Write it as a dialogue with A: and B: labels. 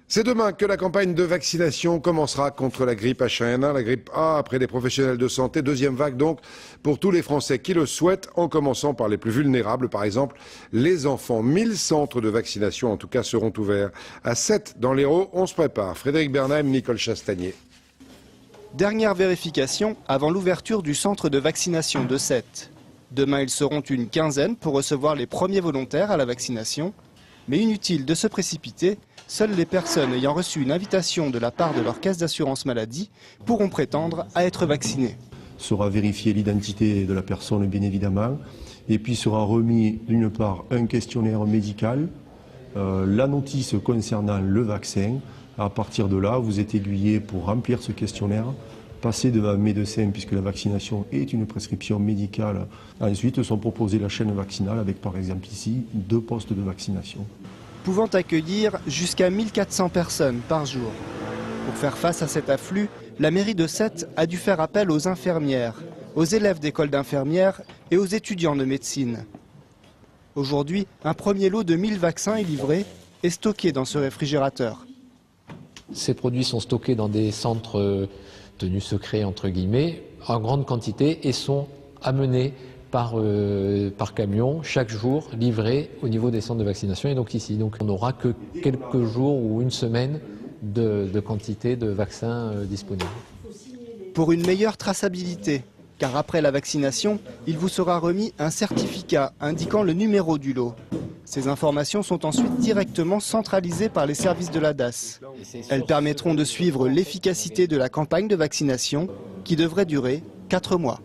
A: C'est demain que la campagne de vaccination commencera contre la grippe H1N1, la grippe A, après les professionnels de santé. Deuxième vague donc pour tous les Français qui le souhaitent, en commençant par les plus vulnérables, par exemple les enfants. 1000 centres de vaccination en tout cas seront ouverts. À 7 dans l'Hérault, on se prépare. Frédéric Bernheim, Nicole Chastagnier.
B: Dernière vérification avant l'ouverture du centre de vaccination de Sète. Demain, ils seront une quinzaine pour recevoir les premiers volontaires à la vaccination. Mais inutile de se précipiter, seules les personnes ayant reçu une invitation de la part de leur caisse d'assurance maladie pourront prétendre à être vaccinées.
C: Sera vérifiée l'identité de la personne, bien évidemment, et puis sera remis d'une part un questionnaire médical, la notice concernant le vaccin. À partir de là, vous êtes aiguillé pour remplir ce questionnaire, passer devant un médecin puisque la vaccination est une prescription médicale. Ensuite, sont proposées la chaîne vaccinale avec par exemple ici 2 postes de vaccination.
B: Pouvant accueillir jusqu'à 1400 personnes par jour. Pour faire face à cet afflux, la mairie de Sète a dû faire appel aux infirmières, aux élèves d'école d'infirmières et aux étudiants de médecine. Aujourd'hui, un premier lot de 1000 vaccins est livré et stocké dans ce réfrigérateur.
D: Ces produits sont stockés dans des centres tenus secrets entre guillemets, en grande quantité et sont amenés par camion chaque jour, livrés au niveau des centres de vaccination et donc ici. Donc on n'aura que quelques jours ou une semaine de quantité de vaccins disponibles.
B: Pour une meilleure traçabilité, car après la vaccination, il vous sera remis un certificat indiquant le numéro du lot. Ces informations sont ensuite directement centralisées par les services de la DAS. Elles permettront de suivre l'efficacité de la campagne de vaccination qui devrait durer 4 mois.